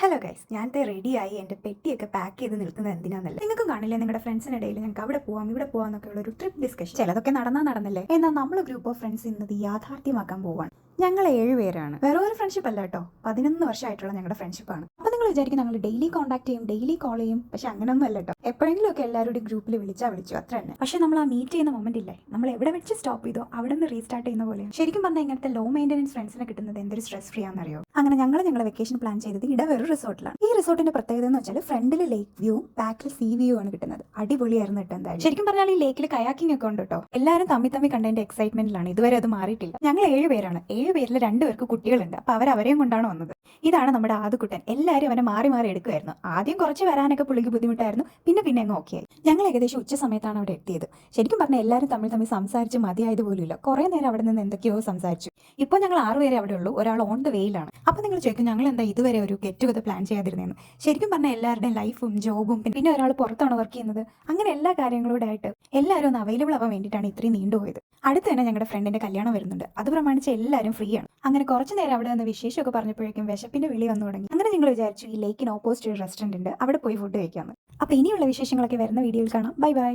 Hello guys, ഞാനത്തെ റെഡിയായി എൻ്റെ പെട്ടിയൊക്കെ പാക്ക് ചെയ്ത് നിൽക്കുന്നത് എന്തിനാന്നല്ല. നിങ്ങൾക്കും കാണില്ലേ നിങ്ങളുടെ ഫ്രണ്ട്സിനിടയിൽ ഞങ്ങൾക്ക് അവിടെ പോവാം ഇവിടെ പോവാന്നൊക്കെ ഉള്ള ഒരു ട്രിപ്പ് ഡിസ്കഷൻ. ചിലതൊക്കെ നടന്നല്ലേ, എന്നാൽ നമ്മൾ ഗ്രൂപ്പ് ഓഫ് ഫ്രണ്ട്സ് ഇന്നത് യാഥാർത്ഥ്യമാക്കാൻ പോവാണ്. ഞങ്ങൾ 7 പേരാണ്. വേറെ ഒരു ഫ്രണ്ട്ഷിപ്പ് അല്ല കേട്ടോ, 11 വർഷമായിട്ടുള്ള ഞങ്ങളുടെ ഫ്രണ്ട്ഷിപ്പാണ്. അപ്പൊ നിങ്ങൾ വിചാരിക്കും ഞങ്ങൾ ഡെയിലി കോൺടാക്ട് ചെയ്യും, ഡെയിലി കോൾ ചെയ്യും. പക്ഷെ അങ്ങനെയൊന്നും അല്ല കേട്ടോ. എപ്പോഴെങ്കിലും ഒക്കെ എല്ലാവരും ഗ്രൂപ്പിൽ വിളിച്ചു അത്ര തന്നെ. പക്ഷെ നമ്മൾ ആ മീറ്റ് ചെയ്യുന്ന മൊമെന്റ് ഇല്ലേ, നമ്മൾ എവിടെ വെച്ച് സ്റ്റോപ്പ് ചെയ്തോ അവിടെ നിന്ന് റീസ്റ്റാർട്ട് ചെയ്യുന്ന പോലെ. ശരിക്കും പറഞ്ഞാൽ ഇങ്ങനത്തെ ലോ മെയിൻ്റെനൻസ് ഫ്രണ്ട്സിനെ കിട്ടുന്നത് എന്തൊരു സ്ട്രെസ് ഫ്രീ ആണെന്നറിയോ. അങ്ങനെ ഞങ്ങളുടെ വെക്കേഷൻ പ്ലാൻ ചെയ്തത് ഇടവേറൊരു റിസോർട്ടിലാണ്. ഈ റിസോർട്ടിന്റെ പ്രത്യേകത എന്ന് വെച്ചാൽ ഫ്രണ്ടിൽ ലേക്ക് വ്യൂ, ബാക്കിൽ സീ വ്യൂ ആണ് കിട്ടുന്നത്. അടിപൊളിയായിരുന്നു കേട്ടോ. എന്തായാലും ശരിക്കും പറഞ്ഞാൽ ഈ ലേക്കിൽ കയാക്കിംഗ് ഒക്കെ ഉണ്ട് കേട്ടോ. എല്ലാവരും തമ്മിൽ കണ്ടതിന്റെ എക്സൈറ്റ്മെന്റിലാണ്. ഇതുവരെ അത് മാറിയിട്ടില്ല. ഞങ്ങൾ 7 പേരാണ്. 7 പേരിൽ 2 പേർക്ക് കുട്ടികളുണ്ട്. അപ്പൊ അവരെയും കൊണ്ടാണ് വന്നത്. ഇതാണ് നമ്മുടെ ആദ്യക്കുട്ടൻ. എല്ലാവരും അവനെ മാറി എടുക്കുമായിരുന്നു. ആദ്യം കുറച്ച് വരാനൊക്കെ പുള്ളിക്ക് ബുദ്ധിമുട്ടായിരുന്നു. പിന്നെ അങ്ങ് ഓക്കെയായി. ഞങ്ങൾ ഏകദേശം ഉച്ച സമയത്താണ് അവിടെ എത്തിയത്. ശരിക്കും പറഞ്ഞാൽ എല്ലാവരും തമ്മിൽ സംസാരിച്ച് മതിയായത് പോലുമില്ല. കുറേ നേരം അവിടെ നിന്ന് എന്തൊക്കെയോ സംസാരിച്ചു. ഇപ്പോൾ ഞങ്ങൾ 6 പേരെ അവിടെ ഉള്ളൂ. ഒരാൾ ഓൺ ദ വേയിലാണ്. അപ്പൊ നിങ്ങൾ ചോദിക്കും ഞങ്ങൾ എന്താ ഇതുവരെ ഒരു ഗെറ്റ് ടുഗദർ പ്ലാൻ ചെയ്യാതിരുന്നതെന്ന്. ശരിക്കും പറഞ്ഞാൽ എല്ലാവരുടെയും ലൈഫും ജോബും പിന്നെ ഒരാൾ പുറത്താണ് വർക്ക് ചെയ്യുന്നത്. അങ്ങനെ എല്ലാ കാര്യങ്ങളൂടെ ആയിട്ട് എല്ലാവരും ഒന്ന് അവൈലബിൾ ആവാൻ വേണ്ടിയിട്ടാണ് ഇത്രയും നീണ്ടുപോയത്. അടുത്ത് തന്നെ ഞങ്ങളുടെ ഫ്രണ്ടിന്റെ കല്യാണം വരുന്നുണ്ട്. അത് പ്രമാണിച്ച് എല്ലാവരും ഫ്രീ ആണ്. അങ്ങനെ കുറച്ച് നേരം അവിടെ നിന്ന് വിശേഷമൊക്കെ പറഞ്ഞപ്പോഴേക്കും വിശപ്പിന്റെ വിളി വന്നു തുടങ്ങി. അങ്ങനെ ഞങ്ങൾ വിചാരിച്ചു ഈ ലേക്കിന് ഓപ്പോസിറ്റ് ഒരു റെസ്റ്റോറന്റ് ഉണ്ട്, അവിടെ പോയി ഫുഡ് കഴിക്കാമെന്ന്. അപ്പൊ ഇനിയുള്ള വിശേഷങ്ങളൊക്കെ വരുന്ന വീഡിയോയിൽ കാണാം. ബൈ.